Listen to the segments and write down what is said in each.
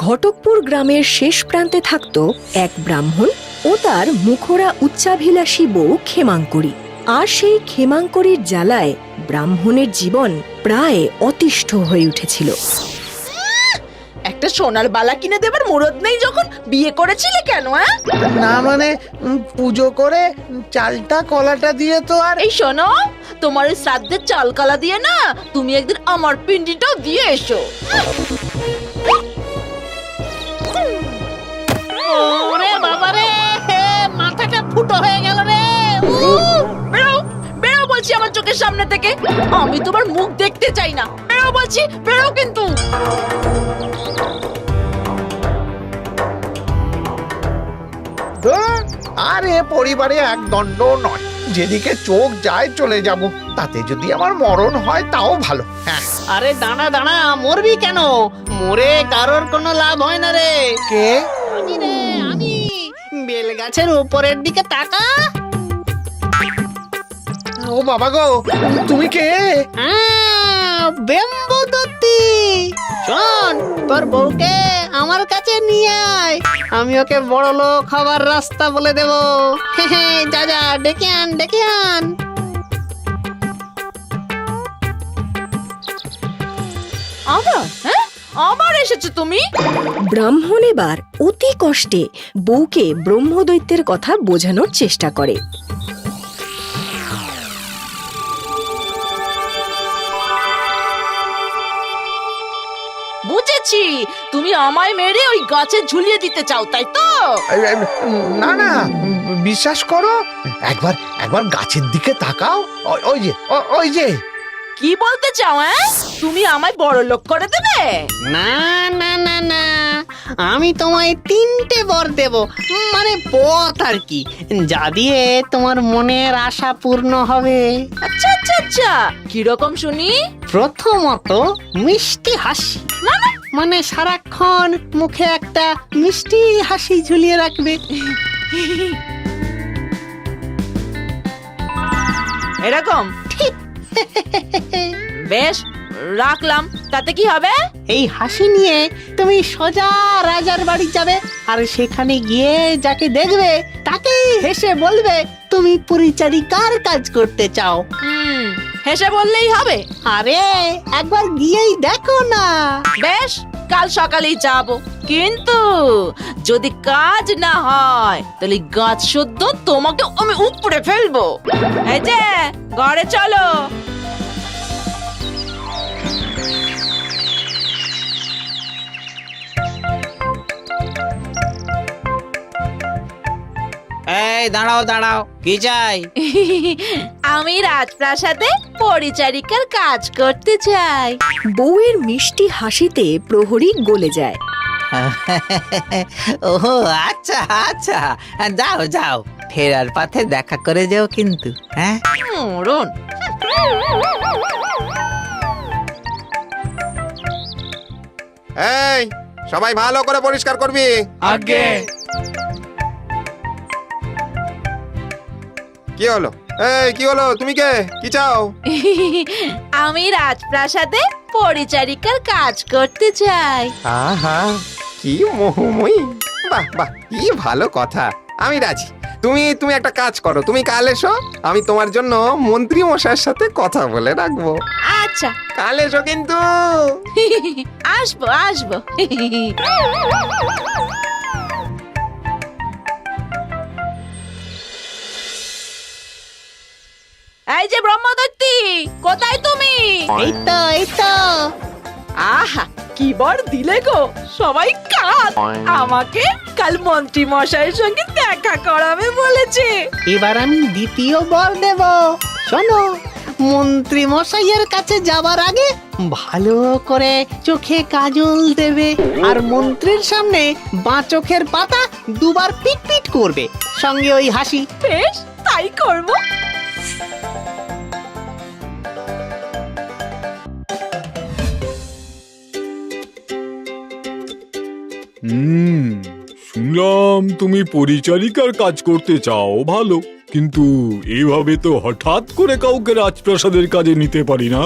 ঘটকপুর গ্রামের শেষ প্রান্তে থাকত এক ব্রাহ্মণ ও তার মুখরা উচ্চাভিলাষী বউ ক্ষেমাঙ্করী। আর সেই ক্ষেমাঙ্করীর জ্বালায় ব্রাহ্মণের জীবন প্রায় অতিষ্ঠ হয়ে উঠেছিল। একটা সোনার বালা কিনে দেবার মুরদ নেই যখন বিয়ে করেছিলে কেন? না মানে পুজো করে চালটা কলাটা দিয়ে তো আর এই শোনো, তোমার ওই শ্রাদ্ধের চাল কলা দিয়ে না তুমি একদিন আমার পিন্ডিটাও দিয়ে এসো। ওরে বাবা রে, মাথাটা ফুটো হয়ে গেল রে। বেরো বেরো বলছি আমার চোখের সামনে থেকে, আমি তোমার মুখ দেখতে চাই না। বেরো বলছি, বেরো কিন্তু। আরে পরিবারে এক দণ্ড নয়, যেদিকে চোখ যায় চলে যাব। তাতে যদি আমার মরণ হয় তাও ভালো। হ্যাঁ, আরে দাঁড়া দাঁড়া, মরবি কেন? মরে কারোর কোনো লাভ হয় না রে। কে? আমি রে, আমি। বেল গাছের উপরের দিকে তাকা। ও বাবা গো, তুমি কে? বেম্বু দত্তি। শোন, তোর বউকে আমার কাছে নিয়ে আয়, আমি ওকে বড় লোক হবার রাস্তা বলে দেব। যা যা, ডেকে আন ডেকে আন। আবার? হ্যাঁ, আবার এসেছো তুমি? ব্রাহ্মণ এবার অতি কষ্টে বউকে ব্রহ্মদৈত্যের কথা বোঝানোর চেষ্টা করে। বুঝেছি, তুমি আমায় মেরে ওই গাছে ঝুলিয়ে দিতে চাও, তাই তো? না না, বিশ্বাস করো, একবার একবার গাছের দিকে তাকাও। ওই যে ওই যে। কি বলতে চাও? তুমি আমায় বড় লোক করে দেবে? না না না না, আমি তোমায় 3টে বর দেব, মানে পথ আর কি, যা দিয়ে তোমার মনের আশা পূর্ণ হবে। আচ্ছা আচ্ছা আচ্ছা, কিরকম শুনি? প্রথমত মিষ্টি হাসি, মানে সারাক্ষণ মুখে একটা মিষ্টি হাসি ঝুলিয়ে রাখবে। এরকম? বেশ, রাখলাম, তাতে কি হবে? এই হাসি নিয়ে তুমি সোজা রাজার বাড়ি যাবে, আর সেখানে গিয়ে যাকে দেখবে তাকেই হেসে বলবে তুমি পরিচারিকার কাজ করতে চাও। হেসে বললেই হবে? আরে একবার গিয়েই দেখো না। বেশ, কাল সকালেই যাব, কিন্তু যদি কাজ না হয় তাহলে গাছ শুদ্ধ তোমাকে আমি উপড়ে ফেলবো। এই যে, ঘরে চলো। এই দাঁড়াও দাঁড়াও, কি চাই? আমি রাজপ্রাসাদে পরিচারিকার কাজ করতে চাই। বউয়ের মিষ্টি হাসিতে প্রহরী গলে যায়। ওহো, আচ্ছা আচ্ছা, যাও যাও, ফেরার পথে দেখা করে যাও কিন্তু। হ্যাঁ, মরণ। এই সবাই ভালো করে পরিষ্কার করবি। আগে কি হলো? এই কি হলো? তুমি কে? কি চাও? আমি রাজপ্রাসাদে পরিচারিকার কাজ করতে চাই। আহা, কি মোহময়ী! বাহ বাহ, কি ভালো কথা। আমি রাজি। তুমি তুমি একটা কাজ করো, তুমি কাল এসো, আমি তোমার জন্য মন্ত্রী মশাইয়ের সাথে কথা বলে রাখবো। আচ্ছা, কাল এসো কিন্তু। আসবো আসবো। এই যে ব্রহ্মদত্তি, কোথায় তুমি? এই তো এই তো। আহা, কি বর দিলে গো, সবাই কাল আমাকে কাল মন্ত্রী মশাইয়ের সঙ্গে দেখা করাবে বলেছে। এবার আমি দ্বিতীয় বর দেব। শোনো, মন্ত্রী মশাইয়ের কাছে যাবার আগে ভালো করে চোখে কাজল দেবে, আর মন্ত্রীর সামনে বাঁ চোখের পাতা দুবার পিট পিট করবে, সঙ্গে ওই হাসি। বেশ, তাই করবো। শুনলাম তুমি পরিচারিকার কাজ করতে চাও, ভালো, কিন্তু এভাবে তো হঠাৎ করে কাউকে রাজপ্রাসাদের কাজে নিতে পারি না।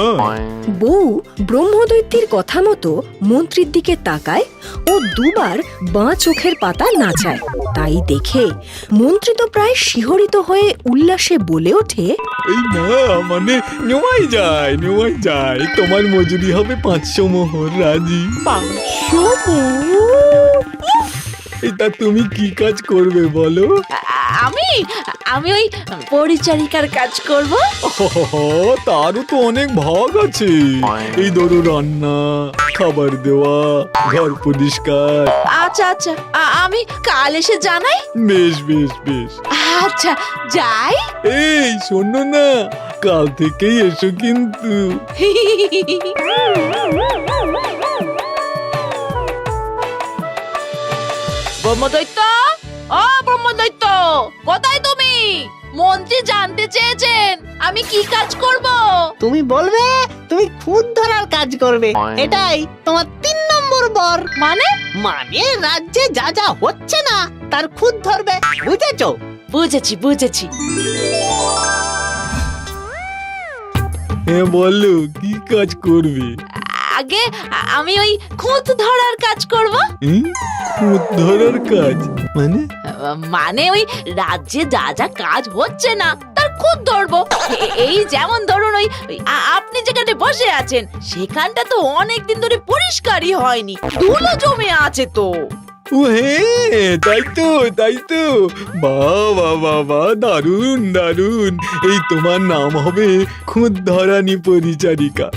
বউ ব্রহ্মদৈত্যের কথা মতো মন্ত্রীর দিকে তাকায় ও দুবার বাঁ চোখের পাতা নাচায়। তাই দেখে মন্ত্রী তো প্রায় শিহরিত হয়ে উল্লাসে বলে ওঠে, এই না মানে নেওয়াই যায়, তোমার মজুরি হবে 500 মোহর, রাজি? 500 এটা তুমি কি কাজ করবে বলো? আমি আমি ওই পরিচারিকার কাজ করব। তারও তো অনেক ভাগ আছে। এই ধরো রান্না, খাবার দেওয়া, ঘর পরিষ্কার। আচ্ছা আচ্ছা, আমি কাল এসে জানাই। বেশ বেশ বেশ। আচ্ছা যাই। এই শোনো না, কাল থেকেই এসো কিন্তু। ব্রহ্মদৈত্য, ও ব্রহ্মদৈত্য, কোথায় তুমি? মন্ত্রী জানতে চেয়েছেন আমি কি কাজ করব। তুমি বলবে তুমি খুদ ধরার কাজ করবে, এটাই তোমার 3 নম্বর বর। মানে? মানে রাজ্যে যা যা হচ্ছে না তার খুদ ধরবে, বুঝেছো? বুঝেছি। হ্যাঁ বলো, কি কাজ করবে? আগে আমি ওই খুঁত ধরার কাজ করব। খুদ ধরার কাজ মানে? মানে ওই রাজ্যে যা যা কাজ হচ্ছে না তার খুঁত ধরবো। এই যেমন ধরুন ওই আপনি যেখানে বসে আছেন সেখানটা তো অনেকদিন ধরে পরিষ্কারই হয়নি, ধুলো জমে আছে তো। ও হ্যাঁ, তাই তো। বাহ, দারুণ। এই তোমার নাম হবে খুদ ধরানি পরিচারিকা।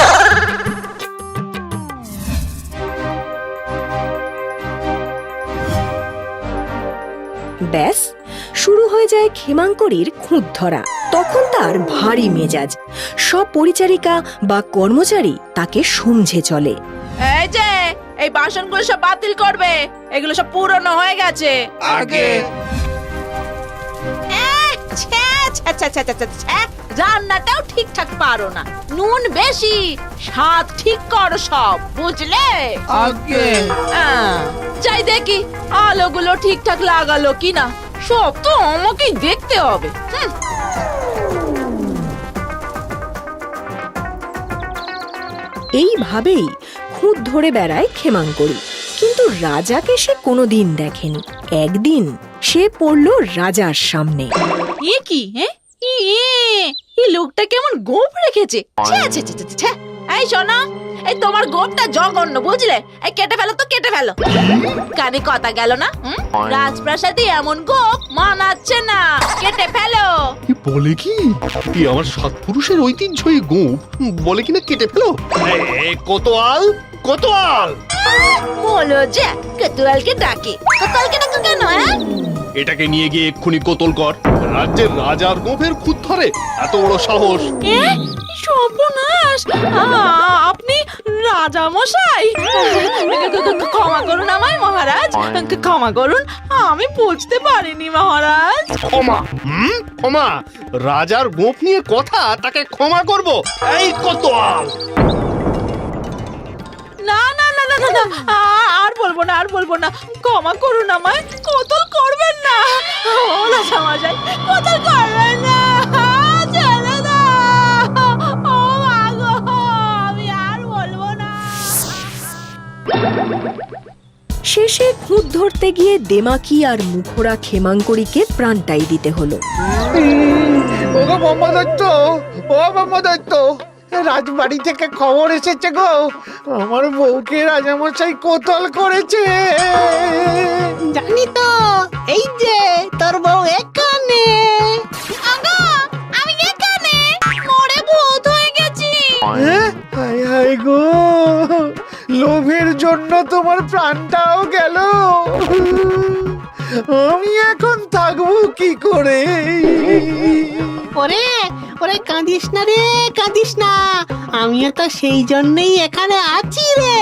ব্যাস শুরু হয়ে যায় ক্ষেমাঙ্করীর খুঁত ধরা। তখন তার ভারী মেজাজ। সব পরিচারিকা বা কর্মচারী তাকে সমঝে চলে। এই যে এই বাসনগুলো সব বাতিল করবে, এগুলো সব পুরনো হয়ে গেছে। আগে রান্নাটাও ঠিকঠাক পারো না, নুন বেশি, স্বাদ ঠিক করো সব, বুঝলে? আগে যাই দেখি আলোগুলো ঠিকঠাক লাগালো কিনা, সব তো আমাকেই দেখতে হবে। এইভাবেই খুঁত ধরে বেড়ায় ক্ষেমাঙ্করী। কিন্তু রাজাকে সে কোনোদিন দেখেনি। একদিন সে পড়ল রাজার সামনে। এ কি? এই লোকটা কেমন গোপ রেখেছে। এই শোনো, এই তোমার গোপটা জঘন্য, বুঝলে? এই কেটে ফেলো। কানে কথা গেল না? রাজপ্রাসাদে এমন গোপ মানাচ্ছে না, কেটে ফেলো। কি বলে কি? আমার 7 পুরুষের ঐতিহ্যই গোপ বলে কিনা কেটে ফেলো। কোতোয়াল বলো যে কোতোয়ালকে ডাকে কেন? এটাকে নিয়ে গিয়ে এক্ষুনি কোতল কর। রাজ্যের রাজার গোপের খুদ ধরে, এত বড় সাহস! সর্বনাশ! আপনি রাজা মশাই, ক্ষমা করুন আমায় মহারাজ, ক্ষমা করুন, আমি বুঝতে পারিনি মহারাজ। ক্ষমা? রাজার গোপ নিয়ে কথা, তাকে ক্ষমা করব? এই কোতোয়াল! না, আর বলবো না, ক্ষমা করুন আমায়, কোতল করবেন না। ও রাজা মশাই, কোতল করবেন না, ছেড়ে দাও। ও মা গো, আমি আর বলবো না। শেষে খুঁত ধরতে গিয়ে দেমাকি আর মুখোরা ক্ষেমাঙ্করীকে প্রাণটাই দিতে হলো। ওগো ব্রহ্মদৈত্য, রাজবাড়ি থেকে খবর এসেছে গো, আমার বউকে রাজামশাই কোতল করেছে। জানি তো, এই যে তোর বউ এখানে। আমি এখানে মরে ভূত হয়ে গেছি। হায় গো, লোভের জন্য তোমার প্রাণটাও গেল। আমি এখন থাকবো কি করে? ওরে কাঁদিস না রে, কাঁদিস না, আমিও তো সেই জন্যই এখানে আছি রে।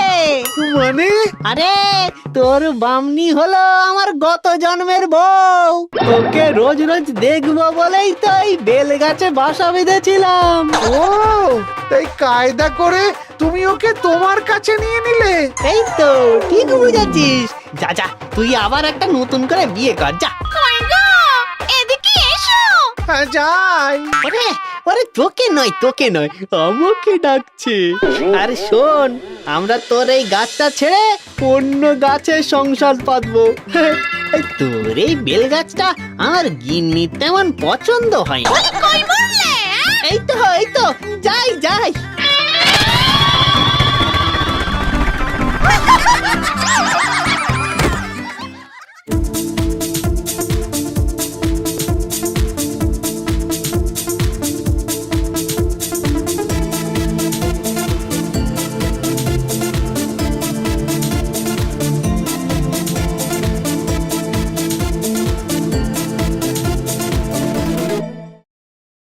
মানে? আরে তোর বামনি হলো আমার গত জন্মের বউ, ওকে রোজ দেখবো বলেই তো এই বেল গাছে বাসা বেঁধেছিলাম। ও, তাই কায়দা করে তুমি ওকে তোমার কাছে নিয়ে নিলে? এই তো ঠিক বুঝেছিস। যা তুই আবার একটা নতুন করে বিয়ে কর, যা। এদিকে এসো। হ্যাঁ, যাই। ওরে ওরে তোকে নয় আমাকে ডাকছে। আর শোন, আমরা তোর এই গাছটা ছেড়ে অন্য গাছে সংসার পাতবো। তোর এই বেল গাছটা আমার গিন্নি তেমন পছন্দ হয় না। এই তো যাই